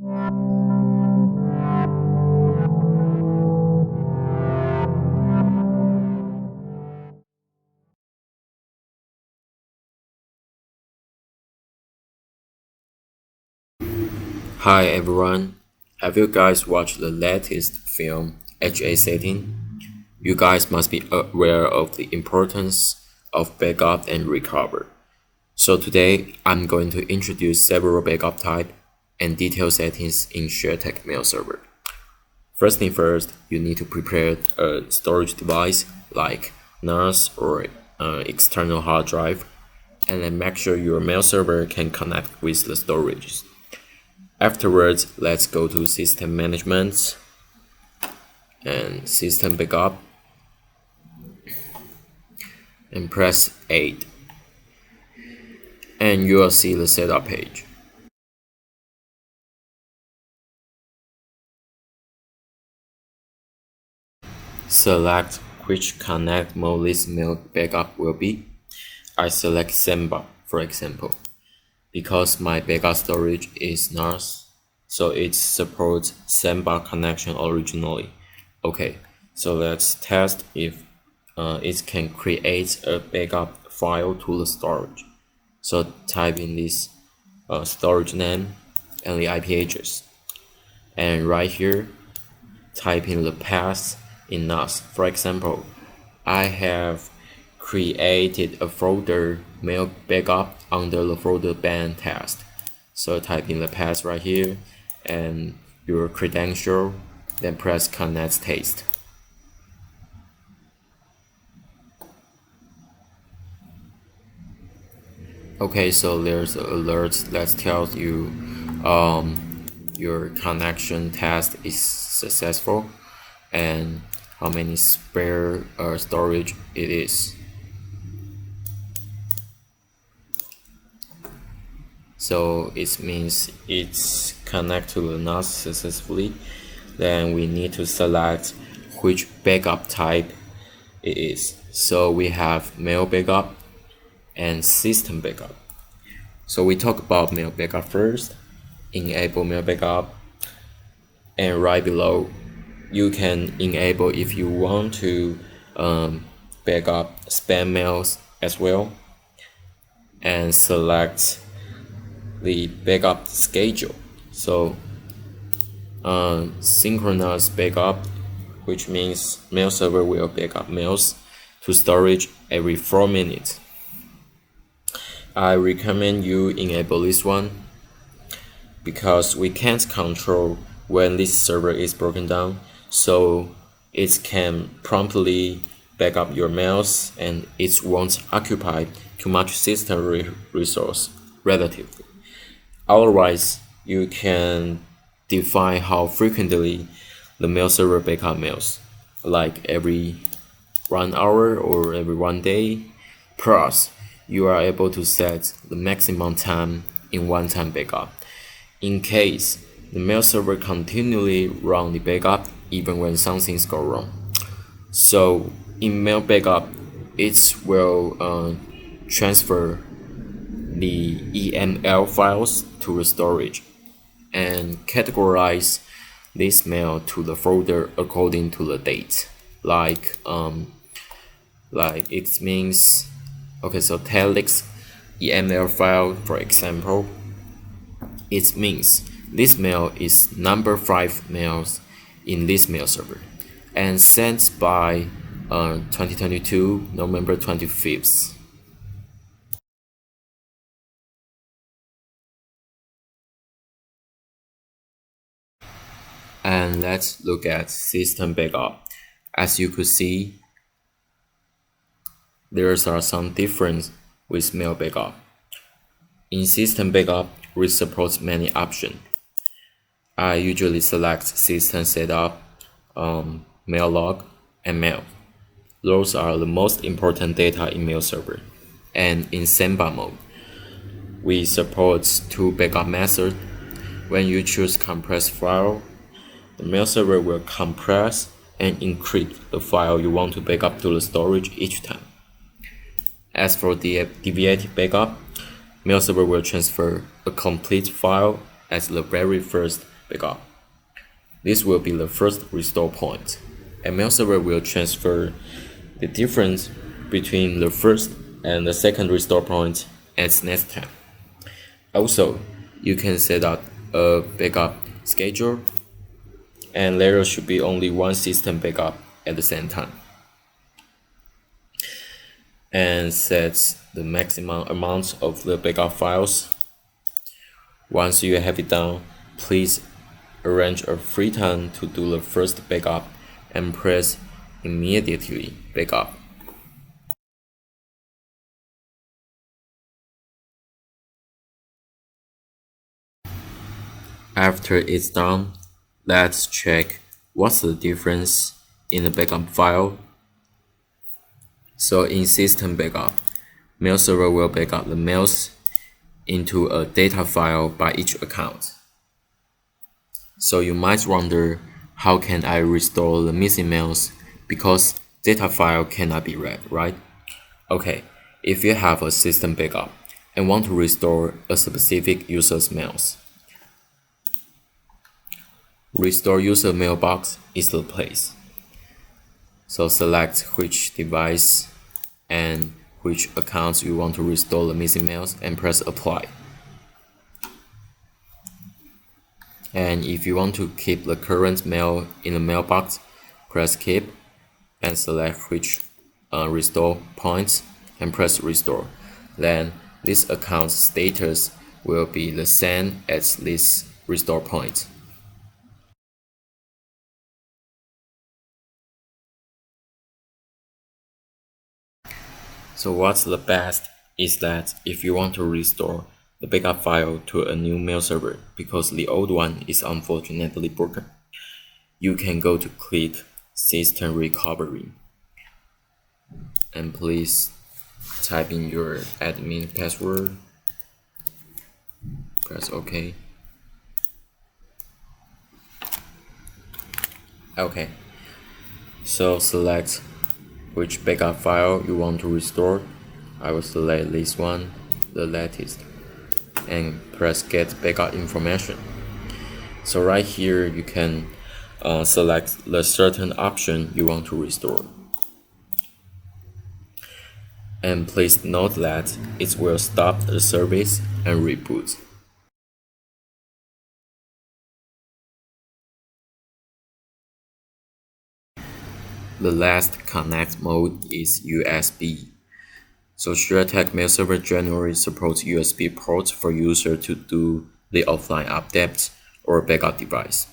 Hi everyone, have you guys watched the latest film HA17? You guys must be aware of the importance of backup and recover. So today I'm going to introduce several backup type and detailed settings in ShareTech mail server. First thing first, you need to prepare a storage device like NAS or external hard drive, and then make sure your mail server can connect with the storage. Afterwards, let's go to System Management and System Backup and press 8, and you will see the setup page. Select which connect mode this mail backup will be. I select Samba, for example, because my backup storage is NAS, so it supports Samba connection originally. Okay, so let's test if it can create a backup file to the storage. So type in this storage name and the IP address, and right here type in the path in NAS. For example, I have created a folder mail backup under the folder ban test. So type in the path right here and your credential, then press connect test. Okay, so there's an alert that tells you your connection test is successful and how many spare storage it is. So it means it's connected to the NAS successfully. Then we need to select which backup type it is. So we have mail backup and system backup. So we talk about mail backup first. Enable mail backup, and right below you can enable if you want to backup spam mails as well, and select the backup schedule. So synchronous backup, which means mail server will backup mails to storage every 4 minutes. I recommend you enable this one because we can't control when this server is broken down, so it can promptly back up your mails and it won't occupy too much system resource relatively. Otherwise, you can define how frequently the mail server backup mails, like every 1 hour or every 1 day. Plus, you are able to set the maximum time in one-time backup, in case the mail server continually run the backup even when something's go wrong. So in mail backup, it will transfer the EML files to the storage and categorize this mail to the folder according to the date. Like it means, okay, so Telex EML file, for example, it means this mail is number 5 mails in this mail server and sent by 2022 November 25th. And let's look at system backup. As you could see, there are some differences with mail backup. In system backup, we support many options. I usually select system setup, mail log, and mail. Those are the most important data in mail server. And in Samba mode, we support 2 backup methods. When you choose compress file, the mail server will compress and encrypt the file you want to backup to the storage each time. As for the deviated backup, mail server will transfer a complete file as the very first backup. This will be the first restore point, and mail server will transfer the difference between the first and the second restore point at next time. Also, you can set up a backup schedule, and there should be only one system backup at the same time, and set the maximum amount of the backup files. Once you have it done, please arrange a free time to do the first backup and press immediately backup. After it's done, let's check what's the difference in the backup file. So in system backup, mail server will backup the mails into a data file by each account. So you might wonder, how can I restore the missing mails because data file cannot be read, right? Okay, if you have a system backup and want to restore a specific user's mails, restore user mailbox is the place. So select which device and which accounts you want to restore the missing mails and press apply. And if you want to keep the current mail in the mailbox, press keep and select which restore points and press restore. Then this account's status will be the same as this restore point. So what's the best is that if you want to restore the backup file to a new mail server because the old one is unfortunately broken, you can go to click System Recovery and please type in your admin password, press OK. Okay, so select which backup file you want to restore. I will select this one, the latest, and press get backup information. So right here you can select the certain option you want to restore. And please note that it will stop the service and reboot. The last connect mode is USB. So ShareTech Mail Server generally supports USB ports for user to do the offline update or backup device.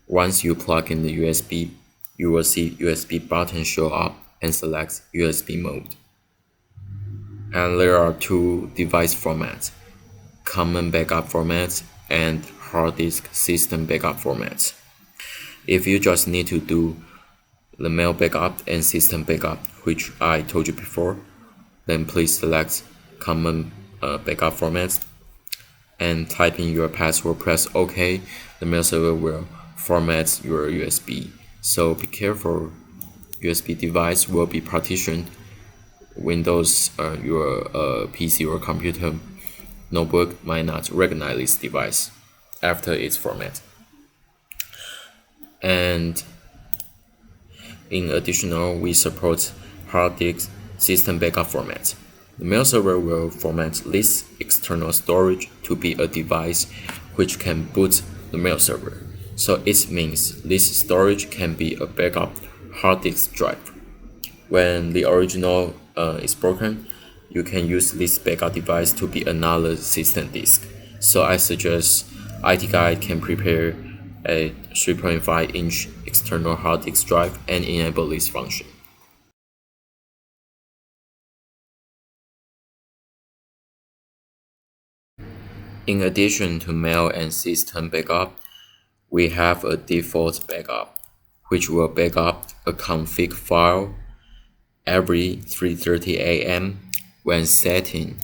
Once you plug in the USB, you will see USB button show up and select USB mode. And there are two device formats, common backup format and hard disk system backup format. If you just need to do the mail backup and system backup, which I told you before, then please select common backup format and type in your password, press OK. The mail server will format your USB. So be careful, USB device will be partitioned. Windows, your PC or computer notebook might not recognize this device after its format. And in addition, we support hard disk system backup format. The mail server will format this external storage to be a device which can boot the mail server. So it means this storage can be a backup hard disk drive. When the original is broken, you can use this backup device to be another system disk. So I suggest IT Guide can prepare a 3.5-inch external hard disk drive and enable this function. In addition to mail and system backup, we have a default backup, which will backup a config file every 3:30 a.m. when setting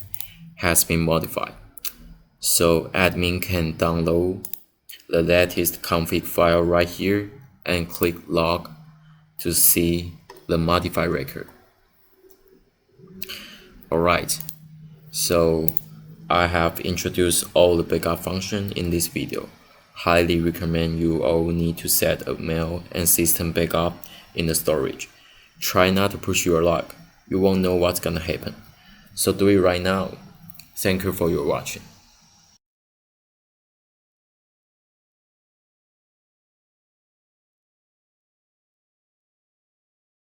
has been modified. So admin can download the latest config file right here and click log to see the modified record. Alright, so I have introduced all the backup function in this video. Highly recommend you all need to set a mail and system backup in the storage. Try not to push your luck. You won't know what's gonna happen. So do it right now. Thank you for your watching.